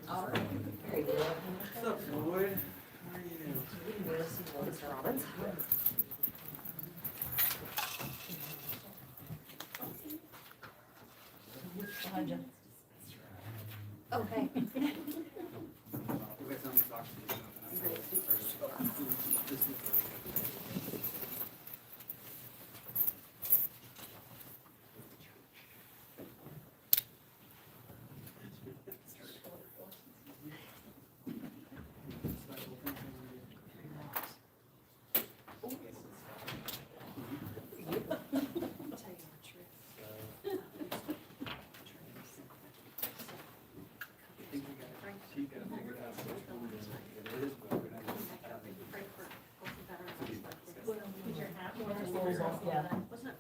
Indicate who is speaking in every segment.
Speaker 1: All right. Very good.
Speaker 2: What's up, Floyd? How are you?
Speaker 1: Mr. Robbins. Behind you. Okay.
Speaker 2: We got something to talk to you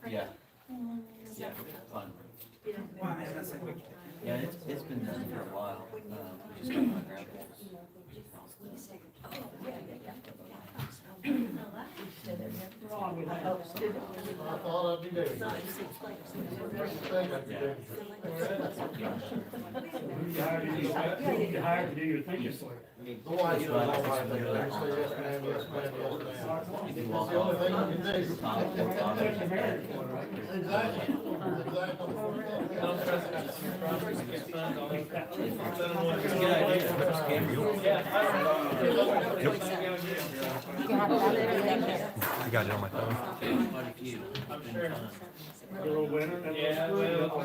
Speaker 3: Yeah. Yeah, fun. Yeah, it's been done for a while. We just got my grandpa's.
Speaker 4: I thought I'd be there.
Speaker 5: You hired to do your thing this way.
Speaker 4: The wife does all my things. Say yes, ma'am, yes, ma'am, yes, ma'am.
Speaker 3: You can
Speaker 4: That's
Speaker 3: walk
Speaker 4: the only
Speaker 3: off.
Speaker 4: thing you can do.
Speaker 3: Tom, Tom,
Speaker 4: Exactly.
Speaker 3: It's a good idea. Scam
Speaker 6: I got it on my phone.
Speaker 3: quite a few.
Speaker 5: I'm sure. A little winter.
Speaker 3: Yeah, well,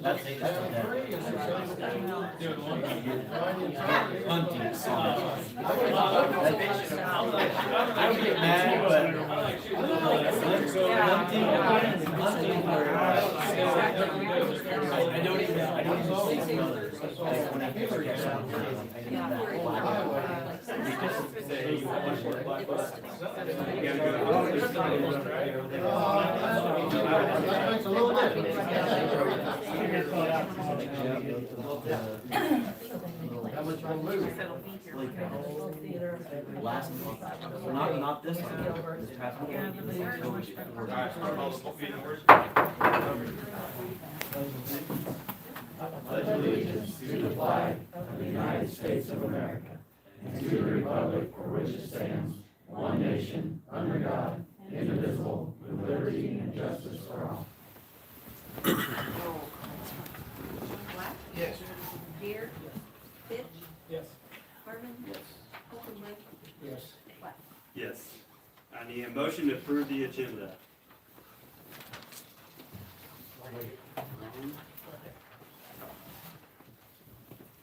Speaker 3: that's it. Hunting song. I would get mad, but I don't even say mothers. Like when I first get someone, I didn't
Speaker 4: That makes a little difference. How much will lose?
Speaker 3: Last month, not this one, this past one.
Speaker 7: Pledge allegiance to the flag of the United States of America and to the republic for which it stands, one nation, under God, indivisible, with liberty and justice for all.
Speaker 1: Black?
Speaker 4: Yes.
Speaker 1: Beard? Fitch?
Speaker 5: Yes.
Speaker 1: Harmon?
Speaker 3: Yes.
Speaker 1: Hockenberg?
Speaker 4: Yes.
Speaker 1: Black.
Speaker 2: Yes. I need a motion to approve the agenda.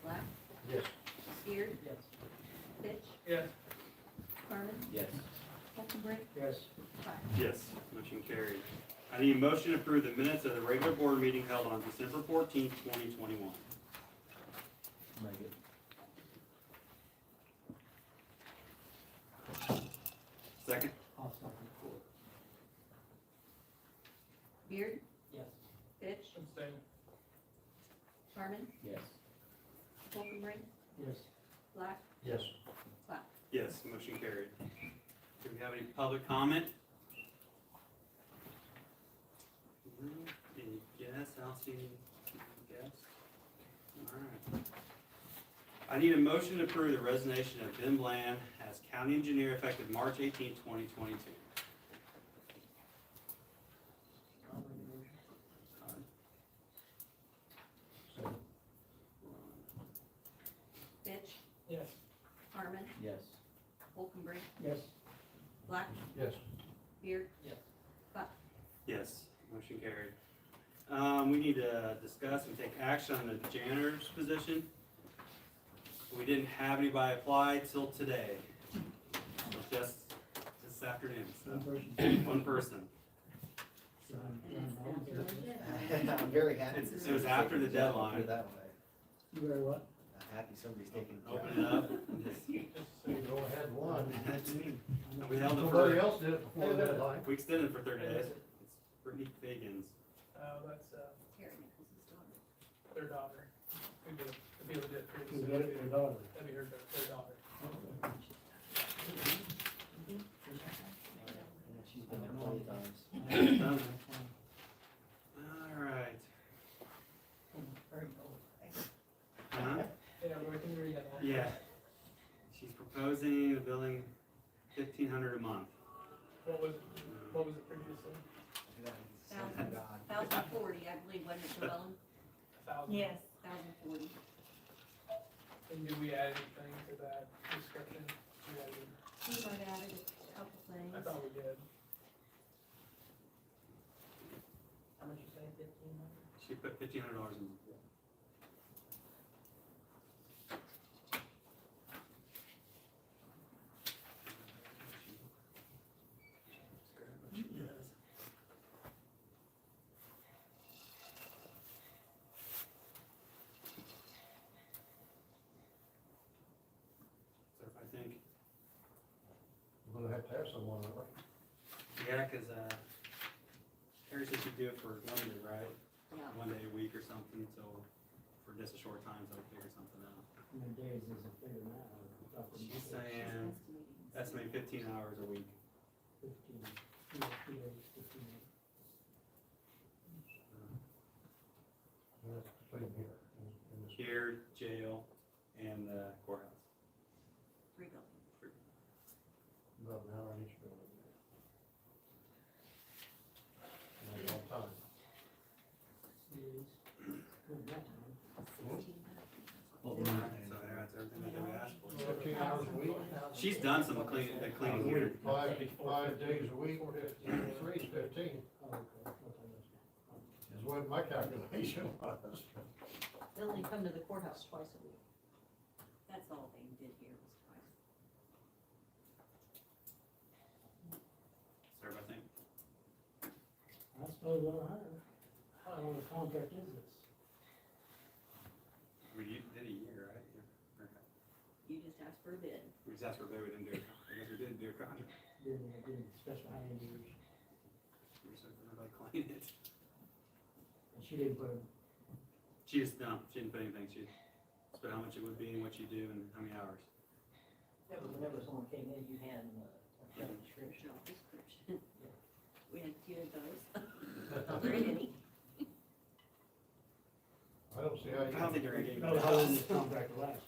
Speaker 1: Black?
Speaker 4: Yes.
Speaker 1: Beard?
Speaker 5: Yes.
Speaker 1: Fitch?
Speaker 5: Yes.
Speaker 1: Harmon?
Speaker 3: Yes.
Speaker 1: Hockenberg?
Speaker 4: Yes.
Speaker 1: Black.
Speaker 2: Yes, motion carried. I need a motion to approve the minutes of the regular board meeting held on December 14th, 2021.
Speaker 3: Make it.
Speaker 2: Second?
Speaker 1: Beard?
Speaker 5: Yes.
Speaker 1: Fitch? Harmon?
Speaker 3: Yes.
Speaker 1: Hockenberg?
Speaker 4: Yes.
Speaker 1: Black?
Speaker 4: Yes.
Speaker 1: Black.
Speaker 2: Yes, motion carried. Do we have any public comment? Any guess? I don't see any guess. All right. I need a motion to approve the resignation of Ben Bland as county engineer effective March 18th, 2022.
Speaker 1: Fitch?
Speaker 5: Yes.
Speaker 1: Harmon?
Speaker 3: Yes.
Speaker 1: Hockenberg?
Speaker 5: Yes.
Speaker 1: Black?
Speaker 4: Yes.
Speaker 1: Beard?
Speaker 5: Yes.
Speaker 1: Black.
Speaker 2: Yes, motion carried. We need to discuss and take action on the janitor's position. We didn't have anybody apply till today. Just this afternoon, so, one person.
Speaker 8: I'm very happy.
Speaker 2: It was after the deadline.
Speaker 8: Put it that way.
Speaker 5: You very what?
Speaker 8: I'm happy somebody's taking.
Speaker 2: Open it up.
Speaker 4: So you go ahead and one.
Speaker 2: We held it
Speaker 4: Nobody
Speaker 2: for,
Speaker 4: else did it before the deadline.
Speaker 2: we extended it for 30 days. It's Brittany Fagans.
Speaker 5: That's,
Speaker 1: Terry Nicholson's daughter.
Speaker 5: their daughter. Who did, the people did
Speaker 4: Who
Speaker 5: previously.
Speaker 4: did it, your daughter?
Speaker 5: That'd be their daughter.
Speaker 8: She's been there plenty of times.
Speaker 2: All right. $1,500 a month.
Speaker 5: What was it previously?
Speaker 1: $1,040, I believe, wasn't it, Cumberland?
Speaker 5: 1,000?
Speaker 9: Yes.
Speaker 1: $1,040.
Speaker 5: And did we add anything to that description? We added,
Speaker 1: He might have added a couple things.
Speaker 5: I thought we did.
Speaker 3: How much you say, 1,500?
Speaker 2: She put $1,500 in. So I think,
Speaker 4: We're gonna have to have someone, aren't we?
Speaker 2: yeah, cause, Terry said she'd do it for one day, right?
Speaker 1: Yeah.
Speaker 2: 1 day a week or something, so for just a short time, so I'll figure something out.
Speaker 10: How many days is it figured out?
Speaker 2: She's saying, estimate 15 hours a week.
Speaker 10: 15, 2 days, 15 days.
Speaker 4: That's between here and this.
Speaker 2: Here, jail, and the courthouse.
Speaker 1: 3 buildings.
Speaker 4: About an hour in each building. And that's all time.
Speaker 10: Days. Good, that time.
Speaker 1: 1,600.
Speaker 2: So yeah, that's everything that we asked for.
Speaker 4: 15 hours a week,
Speaker 2: She's done some cleaning here.
Speaker 4: 5 days a week, 3 is 15,
Speaker 10: Oh, okay, okay, that's
Speaker 4: is what my calculation was.
Speaker 9: They'll only come to the courthouse twice a week.
Speaker 1: That's all they did here was twice.
Speaker 2: So everybody think?
Speaker 10: I suppose I'll hire. How long the contract is this?
Speaker 2: We did a year, right? Yeah. Okay.
Speaker 1: You just asked for a bid.
Speaker 2: We just asked for a bid, we didn't do it. I guess we didn't do a contract.
Speaker 10: Didn't specify any years.
Speaker 2: We just said for everybody clean it.
Speaker 10: And she didn't put a,
Speaker 2: She just, no, she didn't put anything. She just put how much it would be and what you do and how many hours.
Speaker 3: Yeah, but whenever someone came in, you had a job description.
Speaker 1: Job description. We had 2 of those. Not very many.
Speaker 4: I don't see how
Speaker 2: I don't think you're gonna get
Speaker 10: no, how long this contract will last,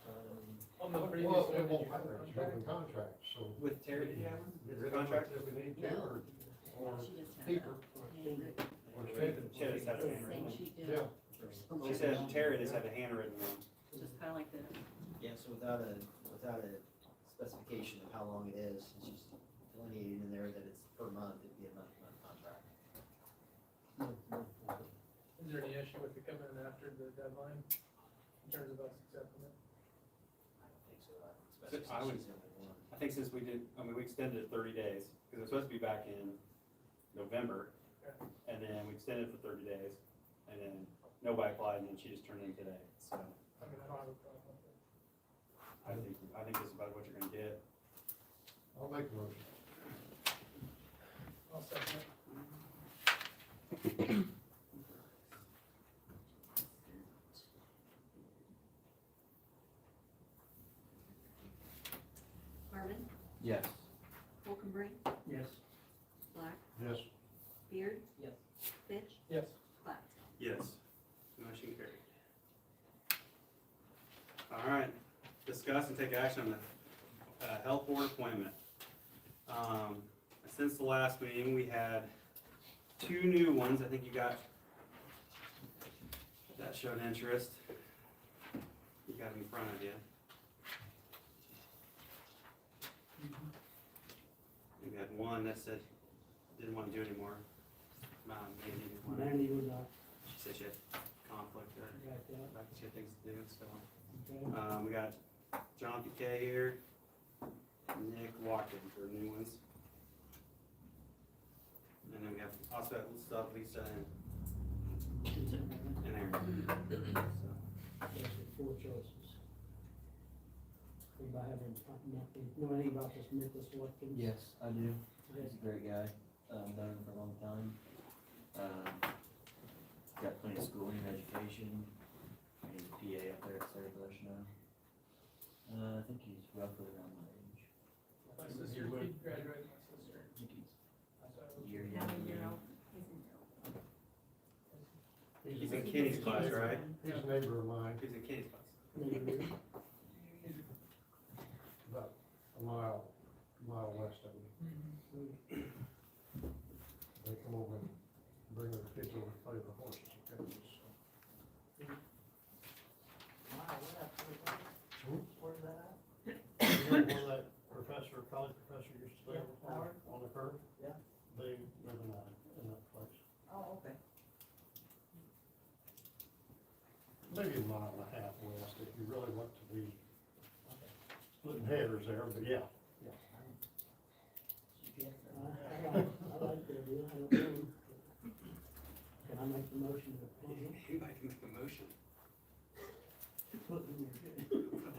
Speaker 5: On the previous
Speaker 4: Well,
Speaker 5: one,
Speaker 4: it
Speaker 5: did
Speaker 4: won't
Speaker 5: you
Speaker 4: matter,
Speaker 5: have a
Speaker 4: it's
Speaker 5: contract?
Speaker 4: open contract, so.
Speaker 2: With Terry, did you have one?
Speaker 4: Get rid of it if we need to, or
Speaker 1: She just had
Speaker 4: keep her.
Speaker 1: handwritten,
Speaker 4: Or take it.
Speaker 2: She just had a
Speaker 1: same
Speaker 2: handwritten one.
Speaker 1: she did.
Speaker 4: Yeah.
Speaker 2: She said Terry just had a handwritten one.
Speaker 1: Just kinda like the,
Speaker 8: Yeah, so without a specification of how long it is, it's just delineated in there that it's per month, it'd be a month-to-month contract.
Speaker 5: Is there any issue with it coming in after the deadline in terms of us accepting it?
Speaker 8: I don't think so,
Speaker 2: I would-
Speaker 8: specification's the only one.
Speaker 2: I think since we did, I mean, we extended it 30 days, because it was supposed to be back in November.
Speaker 5: Okay.
Speaker 2: And then we extended it for 30 days, and then nobody applied, and then she just turned in today, so
Speaker 5: I mean, I don't have a problem with it.
Speaker 2: I think this is about what you're gonna get.
Speaker 4: I'll make a motion.
Speaker 5: I'll second it.
Speaker 1: Marvin,
Speaker 3: Yes.
Speaker 1: Holcomb,
Speaker 10: Yes.
Speaker 1: Black,
Speaker 4: Yes.
Speaker 1: Beard.
Speaker 3: Yes.
Speaker 1: Fitch,
Speaker 5: Yes.
Speaker 1: Platt.
Speaker 2: Yes. Motion carried. All right, discuss and take action on the health board appointment. Since the last meeting, we had 2 new ones. I think you got, that showed interest. You got it in front of you. We had one that said, didn't want to do it anymore. Maybe didn't want to.
Speaker 10: Mandy would not,
Speaker 2: She said she had conflict or
Speaker 10: like that,
Speaker 2: like she had things to do, so.
Speaker 10: okay?
Speaker 2: We got John Piquet here, Nick Watkins are new ones. And then we have also stuff Lisa and Aaron. So,
Speaker 10: Yes, with 4 choices. Anybody have any, know anything about this Nicholas Watkins?
Speaker 3: Yes, I do. He's a great guy. Known him for a long time. Got plenty of schooling and education. He's a PA up there at Sarah Bush now. I think he's roughly around my age.
Speaker 5: My sister, he graduated, my sister.
Speaker 3: I think he's
Speaker 5: So,
Speaker 3: a year
Speaker 1: How
Speaker 3: younger
Speaker 1: many
Speaker 3: than
Speaker 1: year
Speaker 3: me.
Speaker 1: old? He's in
Speaker 2: He's in Kenny's class, right?
Speaker 4: He's a neighbor of mine,
Speaker 2: He's in Kenny's class.
Speaker 4: about a mile west of me. bring the kids over to play with the horses, okay?
Speaker 10: Wow, what happened? Where's that at?
Speaker 4: You know where that professor, college professor used to live
Speaker 10: Yeah, Howard.
Speaker 4: on the curve?
Speaker 10: Yeah.
Speaker 4: They live in that place.
Speaker 10: Oh, okay.
Speaker 4: Maybe a mile and a half west if you really want to be splitting hairs there, but yeah.
Speaker 10: I like the idea, I don't know. Can I make the motion to approve it?
Speaker 2: Anybody can make a motion.
Speaker 10: Put it in your-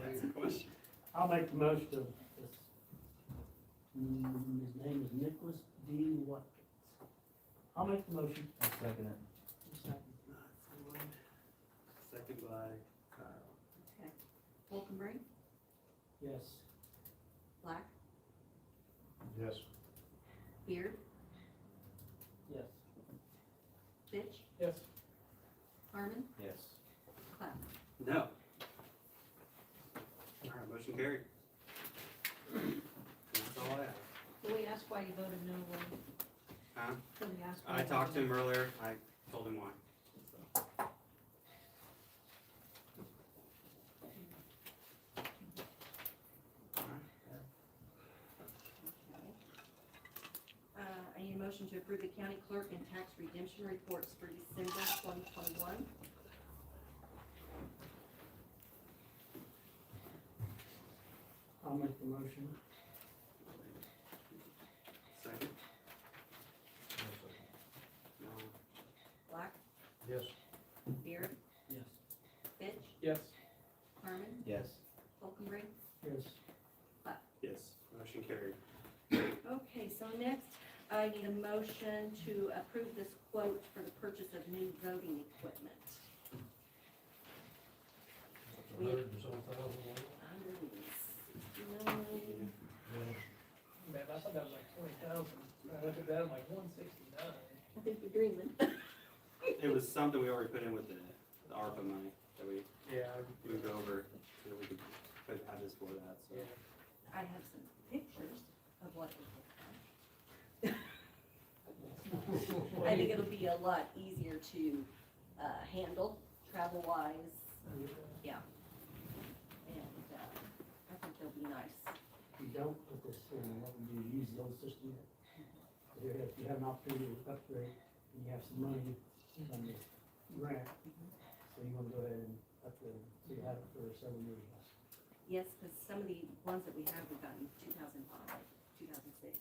Speaker 2: That's the question.
Speaker 10: I'll make the motion to, this, his name is Nicholas D. Watkins. I'll make the motion.
Speaker 3: I'll second it.
Speaker 2: Second by Kyle.
Speaker 9: Okay. Wolkenberg,
Speaker 10: Yes.
Speaker 9: Black,
Speaker 4: Yes.
Speaker 9: Beard,
Speaker 10: Yes.
Speaker 9: Fitch,
Speaker 5: Yes.
Speaker 9: Harmon,
Speaker 3: Yes.
Speaker 9: Cloud.
Speaker 2: No. Alright, motion carried. That's all I have.
Speaker 9: Can we ask why you voted no, Willie?
Speaker 2: Huh?
Speaker 9: Can we ask why
Speaker 2: I
Speaker 9: you
Speaker 2: talked to
Speaker 9: voted
Speaker 2: him earlier, I told him why. So.
Speaker 9: no? I need a motion to approve the county clerk and tax redemption reports for December 2021.
Speaker 10: I'll make the motion.
Speaker 2: Second? No.
Speaker 9: Black,
Speaker 4: Yes.
Speaker 9: Beard,
Speaker 10: Yes.
Speaker 9: Fitch,
Speaker 5: Yes.
Speaker 9: Harmon,
Speaker 3: Yes.
Speaker 9: Wolkenberg.
Speaker 10: Yes.
Speaker 2: Yes, motion carried.
Speaker 9: Okay, so next, I need a motion to approve this quote for the purchase of new voting equipment.
Speaker 4: A hundred and some thousand.
Speaker 5: Man, I thought that was like 20,000. I looked at that, I'm like 169.
Speaker 9: I think you're dreaming.
Speaker 2: It was something we already put in with the ARPA money that we
Speaker 5: Yeah.
Speaker 2: moved over, so we could have this for that, so.
Speaker 9: I have some pictures of what it looks like. I think it'll be a lot easier to, handle, travel-wise, yeah. And, I think they'll be nice.
Speaker 10: If you don't put this in, what would you use the old system? If you have an opportunity to upgrade, and you have some money from this grant, so you wanna go ahead and upgrade, so you have it for several years.
Speaker 9: Yes, because some of the ones that we have, we got in 2005, 2006.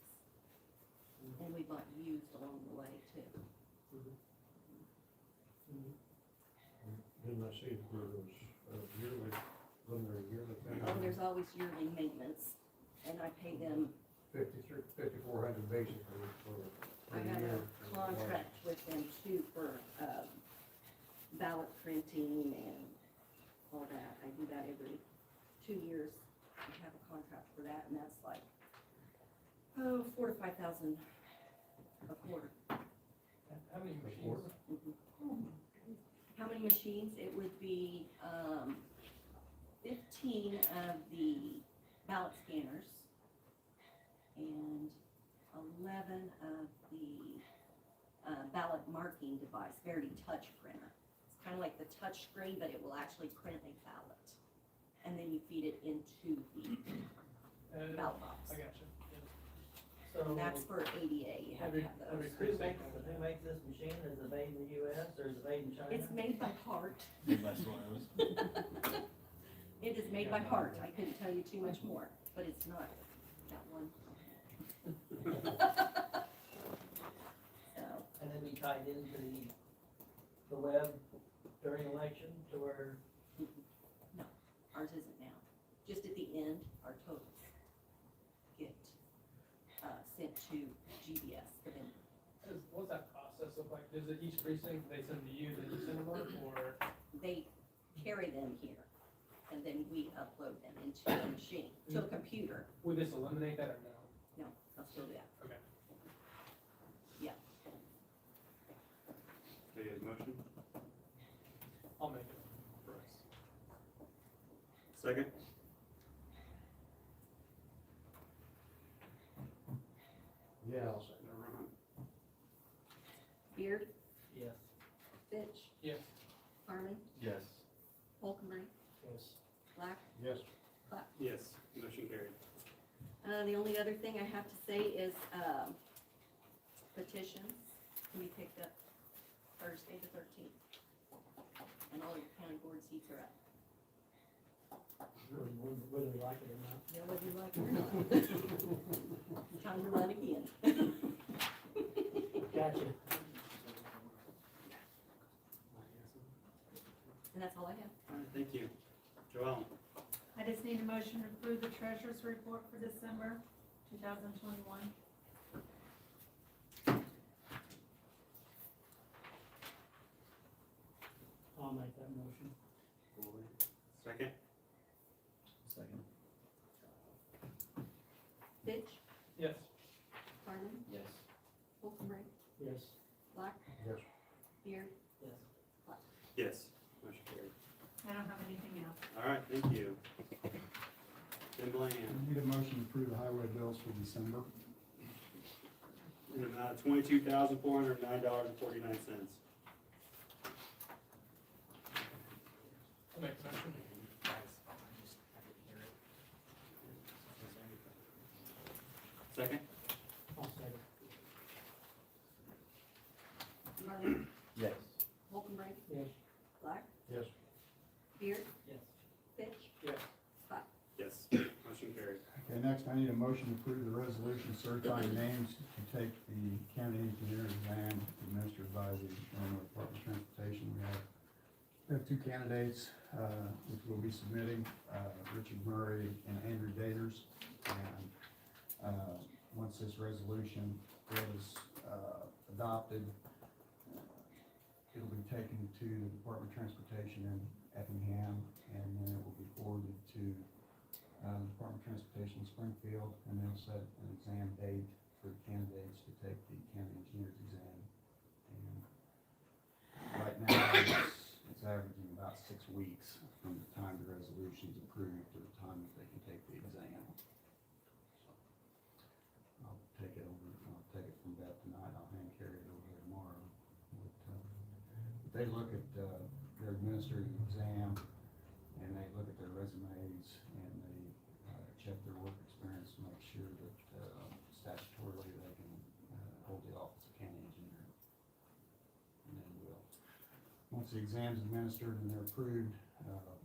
Speaker 9: And we bought used along the way too.
Speaker 4: Didn't I see where it was yearly, when they're yearly thing?
Speaker 9: Oh, there's always yearly maintenance, and I pay them,
Speaker 4: 5,400 basically for
Speaker 9: I
Speaker 4: a
Speaker 9: have
Speaker 4: year.
Speaker 9: a contract with them too for, ballot printing and all that. I do that every 2 years. I have a contract for that, and that's like, $4,000 to $5,000 a quarter.
Speaker 5: How many machines?
Speaker 9: How many machines? It would be, 15 of the ballot scanners and 11 of the, ballot marking device, Verity touch printer. It's kind of like the touch screen, but it will actually print a ballot. And then you feed it into the ballot box.
Speaker 5: I got you.
Speaker 9: And that's for ADA, you have to have those.
Speaker 3: Who makes this machine? Is it made in the US or is it made in China?
Speaker 9: It's made by heart.
Speaker 3: Made by Soros.
Speaker 9: It is made by heart. I couldn't tell you too much more, but it's not that one. So,
Speaker 3: And then be tied into the web during election to where?
Speaker 9: no, ours isn't now. Just at the end, our totals get, sent to GBS, the vendor.
Speaker 5: What's that process look like? Does it each precinct, they send to you, then you send them up, or?
Speaker 9: They carry them here, and then we upload them into a machine, to a computer.
Speaker 5: Would this eliminate that or no?
Speaker 9: No, I'll still do that.
Speaker 5: Okay.
Speaker 2: Do you have a motion?
Speaker 5: I'll make it.
Speaker 2: Second?
Speaker 4: Yeah, I'll say.
Speaker 2: No, Ron.
Speaker 9: Beard, Fitch,
Speaker 5: Yes.
Speaker 9: Harmon,
Speaker 3: Yes.
Speaker 9: Holcomb,
Speaker 10: Yes.
Speaker 9: Black.
Speaker 4: Yes.
Speaker 2: Yes, motion carried.
Speaker 9: The only other thing I have to say is, petitions can be picked up Thursday the 13th. And all your county board seats are up.
Speaker 10: Whether we like it or not.
Speaker 9: Yeah, whether you like it or not. Time to run again.
Speaker 10: Gotcha.
Speaker 9: And that's all I have.
Speaker 2: All right, thank you. Joellen?
Speaker 1: I just need a motion to approve the treasurer's report for December 2021.
Speaker 10: I'll make that motion.
Speaker 2: Second?
Speaker 3: Second.
Speaker 9: Fitch,
Speaker 5: Yes.
Speaker 9: Harmon,
Speaker 3: Yes.
Speaker 9: Holcomb,
Speaker 10: Yes.
Speaker 9: Black.
Speaker 4: Yes.
Speaker 9: Beard.
Speaker 10: Yes.
Speaker 2: Yes, motion carried.
Speaker 1: I don't have anything else.
Speaker 2: All right, thank you. Jim Bland,
Speaker 11: I need a motion to approve the highway bills for December.
Speaker 2: in the amount of $22,409.49.
Speaker 5: I'll make the motion.
Speaker 2: Second?
Speaker 10: I'll second.
Speaker 9: Harmon,
Speaker 3: Yes.
Speaker 9: Holcomb,
Speaker 10: Yes.
Speaker 9: Black.
Speaker 4: Yes.
Speaker 9: Beard.
Speaker 10: Yes.
Speaker 9: Fitch.
Speaker 5: Yes.
Speaker 2: Yes, motion carried.
Speaker 11: Okay, next I need a motion to approve the resolution certifying names to take the county engineer exam administered by the Illinois Department of Transportation. We have two candidates, which we'll be submitting, Richard Murray and Andrew Daters. And, once this resolution is, adopted, it'll be taken to the Department of Transportation in Effingham, and then it will be forwarded to the Department of Transportation in Springfield, and they'll set an exam date for the candidates to take the county engineer's exam. And right now, it's averaging about 6 weeks from the time the resolution's approved to the time that they can take the exam. So I'll take it from Beth tonight, I'll hand carry it over there tomorrow. But they look at their administrative exam, and they look at their resumes, and they check their work experience to make sure that statutorily they can hold the office of county engineer. And then once the exam's administered and they're approved,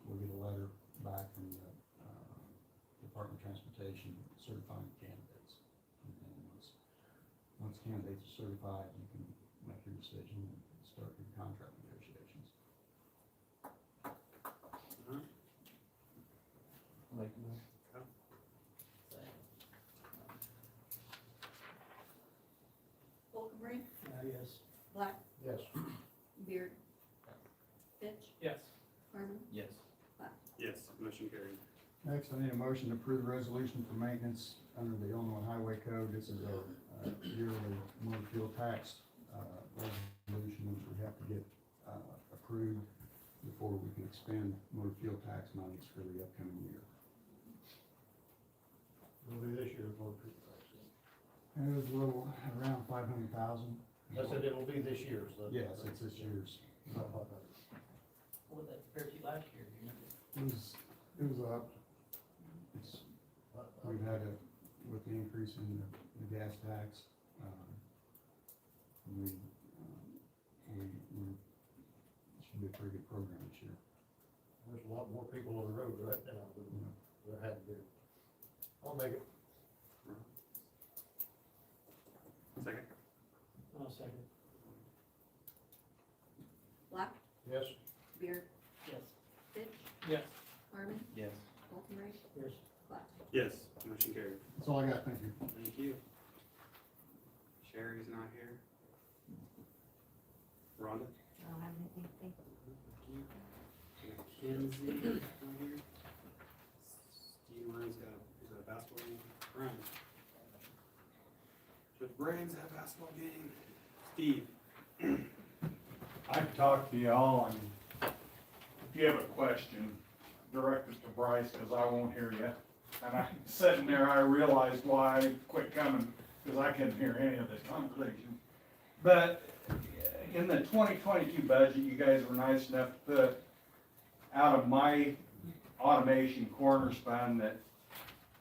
Speaker 11: we'll get a letter back from the Department of Transportation certifying the candidates. And then once candidates are certified, you can make your decision and start your contract negotiations.
Speaker 2: All right.
Speaker 3: I'll make the motion.
Speaker 9: Holcomb,
Speaker 10: Yes.
Speaker 9: Black.
Speaker 4: Yes.
Speaker 9: Beard. Fitch.
Speaker 5: Yes.
Speaker 9: Harmon.
Speaker 3: Yes.
Speaker 2: Yes, motion carried.
Speaker 11: Next, I need a motion to approve the resolution for maintenance under the Illinois Highway Code. This is a yearly motor fuel tax resolution, which we have to get approved before we can expend motor fuel tax monies for the upcoming year.
Speaker 4: Will be this year, more people.
Speaker 11: And it was a little, around 500,000.
Speaker 4: I said it will be this year, so.
Speaker 11: Yes, it's this year's.
Speaker 10: What was that compared to last year? Do you remember?
Speaker 11: It was up. It's, we've had a, with the increase in the gas tax, we should be a pretty good program this year.
Speaker 4: There's a lot more people on the road right now than there had been. I'll make it.
Speaker 2: Second?
Speaker 10: I'll second.
Speaker 9: Black.
Speaker 4: Yes.
Speaker 9: Beard.
Speaker 10: Yes.
Speaker 9: Fitch.
Speaker 5: Yes.
Speaker 9: Harmon.
Speaker 3: Yes.
Speaker 9: Holcomb.
Speaker 10: Yes.
Speaker 9: Black.
Speaker 2: Yes, motion carried.
Speaker 11: That's all I got, thank you.
Speaker 2: Thank you. Sherry's not here. Rhonda?
Speaker 1: I don't have anything, thank you.
Speaker 2: Mackenzie not here. Steve Ryan's got he's got a basketball game. Brian. Does Brains have a basketball game? Steve?
Speaker 12: I can talk to y'all, and if you have a question, direct it to Bryce, because I won't hear you. And I, sitting there, I realized why I quit coming, because I couldn't hear any of this conversation. But, in the 2022 budget, you guys were nice enough to put out of my automation corners fund that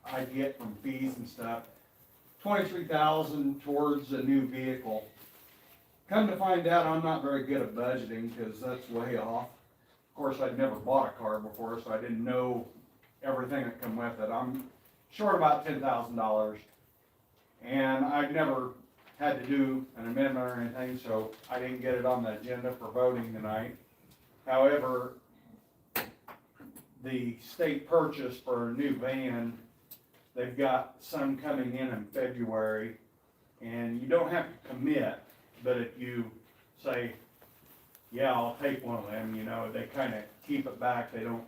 Speaker 12: I get from fees and stuff, 23,000 towards a new vehicle. Come to find out, I'm not very good at budgeting, because that's way off. Of course, I'd never bought a car before, so I didn't know everything that come with it. I'm short about $10,000. And I've never had to do an amendment or anything, so I didn't get it on the agenda for voting tonight. However, the state purchase for a new van, they've got some coming in February, and you don't have to commit, but if you say, yeah, I'll take one of them, you know, they kind of keep it back, they don't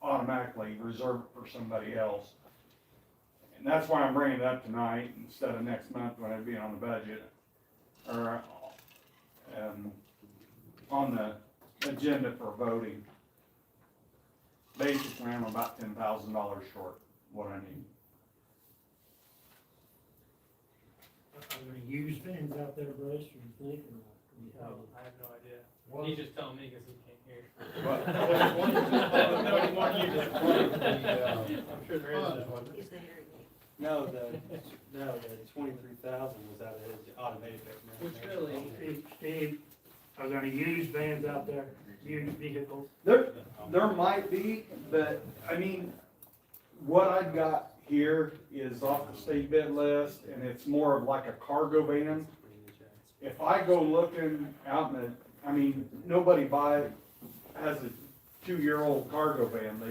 Speaker 12: automatically reserve it for somebody else. And that's why I'm bringing it up tonight instead of next month when it'd be on the budget, or on the agenda for voting. Basically, I'm about $10,000 short what I need.
Speaker 10: Are there any used vans out there, Bryce, or you think, or not? Do you have
Speaker 5: Oh,
Speaker 10: any?
Speaker 5: I have no idea.
Speaker 4: What-
Speaker 5: He's just telling me because he can't hear.
Speaker 12: But
Speaker 5: No anymore, you just.
Speaker 4: The,
Speaker 5: I'm sure there is.
Speaker 4: funds,
Speaker 5: though.
Speaker 4: wasn't it?
Speaker 9: Is the hearing aid.
Speaker 2: No, the 23,000 was out of his automated.
Speaker 5: Which really,
Speaker 10: Steve, are there any used vans out there, used vehicles?
Speaker 12: there might be, but, I mean, what I've got here is off the state bid list, and it's more of like a cargo van. If I go looking out in the, I mean, nobody has a 2-year-old cargo van,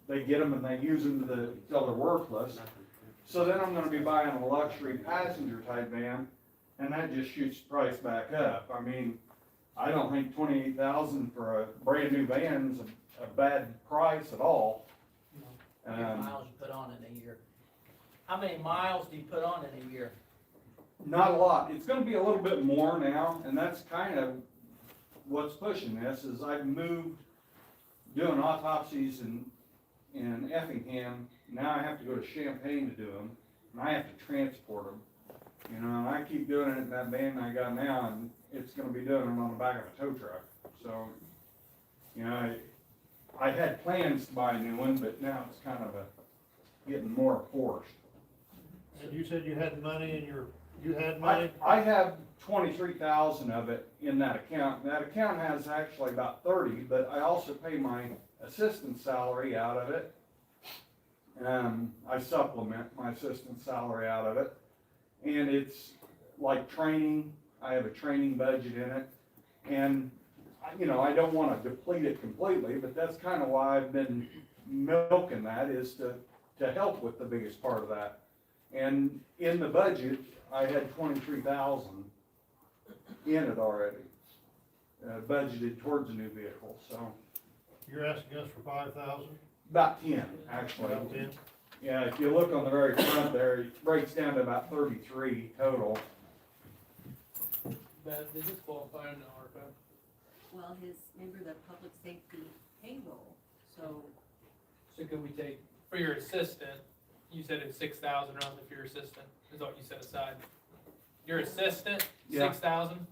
Speaker 12: they get them and they use them till they're worthless. So then I'm gonna be buying a luxury passenger type van, and that just shoots the price back up. I mean, I don't think 28,000 for a brand new van is a bad price at all.
Speaker 7: How many miles you put on in a year? How many miles do you put on in a year?
Speaker 12: Not a lot. It's gonna be a little bit more now, and that's kind of what's pushing this, is I've moved doing autopsies in Effingham. Now I have to go to Champaign to do them, and I have to transport them. You know, and I keep doing it in that van I got now, and it's gonna be doing it on the back of a tow truck. So, you know, I had plans to buy a new one, but now it's kind of getting more forced.
Speaker 4: And you said you had money in your, you had money?
Speaker 12: I have 23,000 of it in that account. And that account has actually about 30, but I also pay my assistant salary out of it. I supplement my assistant salary out of it. And it's like training, I have a training budget in it. And, you know, I don't want to deplete it completely, but that's kind of why I've been milking that, is to help with the biggest part of that. And in the budget, I had 23,000 in it already, budgeted towards a new vehicle, so
Speaker 4: You're asking us for 5,000?
Speaker 12: about 10, actually.
Speaker 4: About 10?
Speaker 12: Yeah, if you look on the very front there, it breaks down to about 33 total.
Speaker 5: but does this qualify under ARPA?
Speaker 9: Well, remember the public safety payroll, so
Speaker 5: So could we take, for your assistant, you said it's 6,000 roughly for your assistant, is what you set aside. Your assistant,
Speaker 12: Yeah.
Speaker 5: 6,000?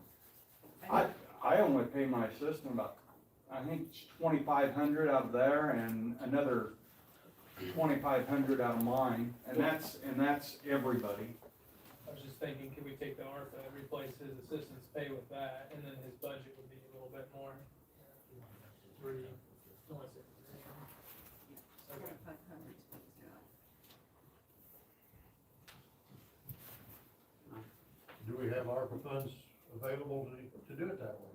Speaker 12: I only pay my assistant about, I think it's 2,500 out of there and another 2,500 out of mine, and that's everybody.
Speaker 5: I was just thinking, could we take the ARPA and replace his assistant's pay with that, and then his budget would be a little bit more? Three, I wanna say three. Okay.
Speaker 9: 4,500 is what he's got.
Speaker 4: Do we have ARPA funds available to do it that way?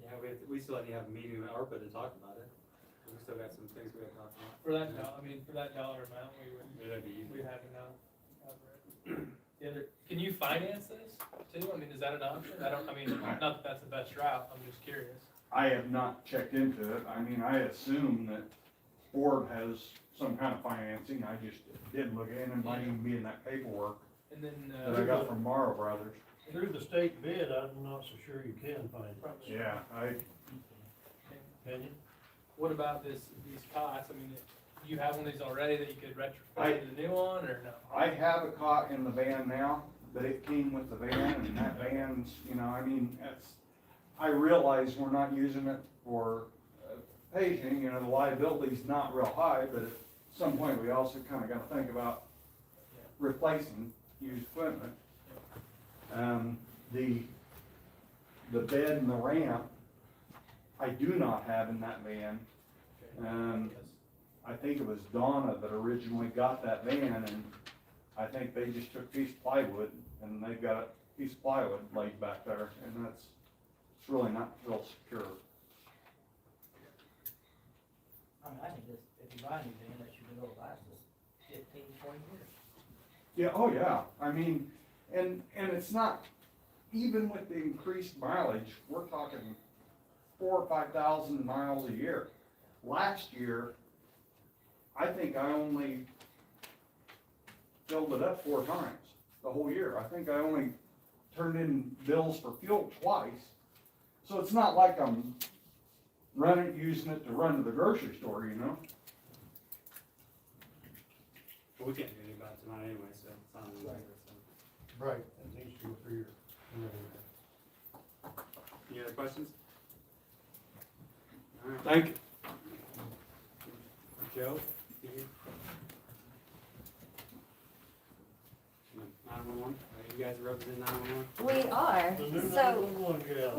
Speaker 2: Yeah, we still have to have a meeting with ARPA to talk about it. We still got some things we have to talk about.
Speaker 5: For that, for that dollar amount, we would,
Speaker 2: That'd be easy.
Speaker 5: we'd have enough. Cover it. The other, can you finance this too? I mean, is that an option? Not that that's the best route, I'm just curious.
Speaker 12: I have not checked into it. I mean, I assume that Ford has some kind of financing. I just didn't look in, and might even be in that paperwork
Speaker 5: And then,
Speaker 12: that I got from Morrow Brothers.
Speaker 4: Through the state bid, I'm not so sure you can find it.
Speaker 5: probably.
Speaker 12: Yeah,
Speaker 4: Can you?
Speaker 5: What about these cots? I mean, do you have one of these already that you could retrofit to the new one, or no?
Speaker 12: I have a cot in the van now, but it came with the van, and that van's, you know, I mean, I realize we're not using it for paving, you know, the liability's not real high, but at some point, we also kinda gotta think about replacing used equipment. The bed and the ramp, I do not have in that van. I think it was Donna that originally got that van, and I think they just took a piece of plywood, and they've got a piece of plywood laid back there, and it's really not real secure.
Speaker 10: I mean, I think this, if you buy a new van, that should be able to last us 15, 20 years.
Speaker 12: Yeah, oh yeah, I mean, and it's not, even with the increased mileage, we're talking 4,000 or 5,000 miles a year. Last year, I think I only filled it up 4 times the whole year. I think I only turned in bills for fuel twice. So it's not like I'm using it to run to the grocery store, you know?
Speaker 2: Well, we can't do anything about it tonight anyway, so it's not on the list, so.
Speaker 4: Right, that needs to go through your.
Speaker 2: Any other questions? All right.
Speaker 12: Thank you.
Speaker 2: Joe? You here? 911, you guys represent 911?
Speaker 7: We are,
Speaker 4: The new
Speaker 7: so
Speaker 4: 911 gal.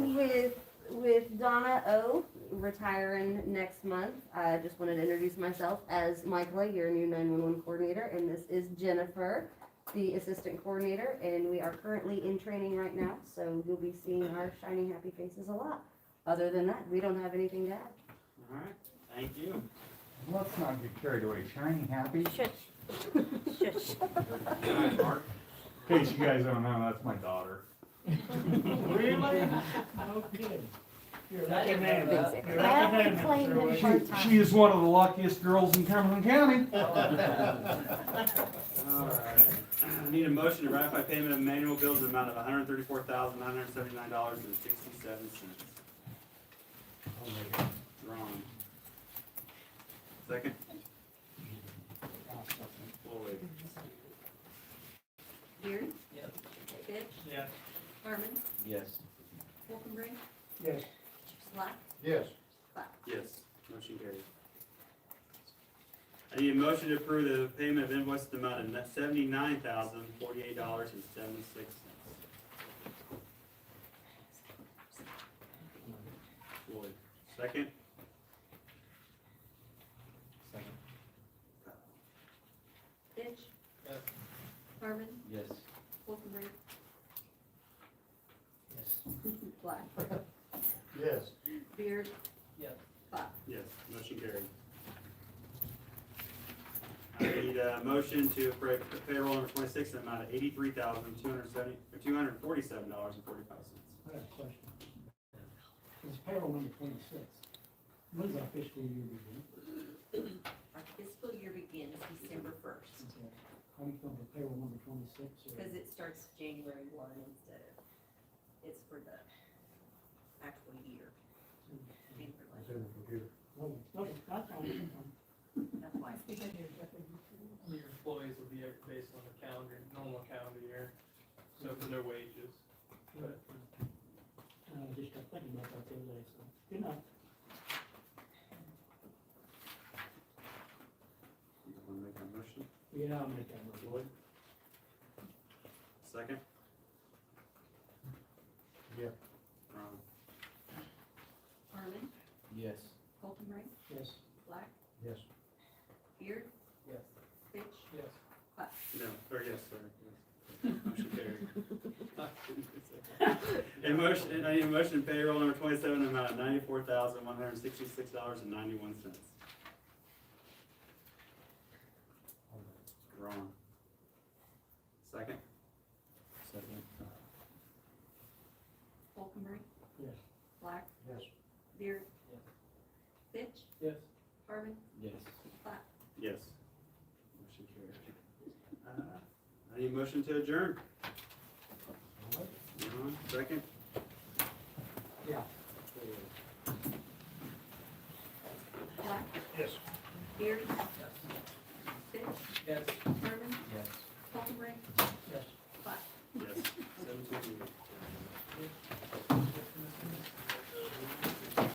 Speaker 7: with Donna O retiring next month, I just wanted to introduce myself as Michaela, your new 911 coordinator, and this is Jennifer, the assistant coordinator, and we are currently in training right now, so you'll be seeing our shining happy faces a lot. Other than that, we don't have anything to add.
Speaker 2: All right, thank you.
Speaker 11: Let's not get carried away. Shiny, happy.
Speaker 7: Shush. Shush.
Speaker 2: Good night, Mark.
Speaker 12: In case you guys don't know, that's my daughter.
Speaker 10: Really? No kidding. You're a lucky man.
Speaker 7: Thanks,
Speaker 10: You're a
Speaker 7: Eric.
Speaker 10: lucky man,
Speaker 7: Claim
Speaker 10: Mr.
Speaker 7: him
Speaker 10: Wade.
Speaker 7: part-time.
Speaker 12: She is one of the luckiest girls in Cumberland County.
Speaker 2: All right. I need a motion to ratify payment of manual bills in the amount of $134,979.67.
Speaker 4: I'll make it.
Speaker 2: Ron. Second? Floyd.
Speaker 9: Beard?
Speaker 5: Yes.
Speaker 9: Fitch?
Speaker 5: Yes.
Speaker 9: Harmon?
Speaker 3: Yes.
Speaker 9: Wolfenbring?
Speaker 10: Yes.
Speaker 9: Slack?
Speaker 4: Yes,
Speaker 2: Yes, motion carries. I need a motion to approve the payment of invoice in the amount of $79,048.76. Floyd. Second?
Speaker 3: Second.
Speaker 9: Fitch?
Speaker 5: Yes.
Speaker 9: Harmon?
Speaker 3: Yes.
Speaker 9: Wolfenbring?
Speaker 10: Yes.
Speaker 9: Black?
Speaker 4: yes.
Speaker 9: Beard?
Speaker 5: Yes.
Speaker 9: Slack?
Speaker 2: Yes, motion carried. I need a motion to approve payroll number 26 in the amount of $83,247.45.
Speaker 10: I have a question. It's payroll number 26. When does our fiscal year begin?
Speaker 9: Our fiscal year begins December 1st,
Speaker 10: Okay. How do you come to payroll number 26?
Speaker 9: because it starts January 1 instead of, it's for the actual year.
Speaker 4: It's in the computer.
Speaker 10: Okay, that's fine.
Speaker 9: That's why.
Speaker 5: Your employees will be based on the calendar, normal calendar year, so for their wages. But
Speaker 10: I just got thinking about that the other day, so, good enough.
Speaker 2: You want to make that motion?
Speaker 10: Yeah, I'll make that motion.
Speaker 2: Floyd? Second?
Speaker 4: Yeah.
Speaker 2: Ron?
Speaker 9: Harmon?
Speaker 3: Yes.
Speaker 9: Wolfenbring?
Speaker 10: Yes.
Speaker 9: Black?
Speaker 4: Yes.
Speaker 9: Beard?
Speaker 5: yes.
Speaker 9: Fitch?
Speaker 5: Yes.
Speaker 2: No, or yes, sorry. Yes. Motion carried. A motion, I need a motion payroll number 27 in the amount of $94,166.91. Ron? Second?
Speaker 3: Second.
Speaker 9: Wolfenbring?
Speaker 10: Yes.
Speaker 9: Black?
Speaker 4: Yes.
Speaker 9: Beard?
Speaker 5: Yes.
Speaker 9: Fitch?
Speaker 5: Yes.
Speaker 9: Harmon?
Speaker 3: Yes.
Speaker 9: Black?
Speaker 2: Yes. Motion carried. I need a motion to adjourn. Ron, second?
Speaker 10: Yeah.
Speaker 9: Black?
Speaker 4: Yes.
Speaker 9: Beard? Fitch?
Speaker 5: Yes.
Speaker 9: Harmon?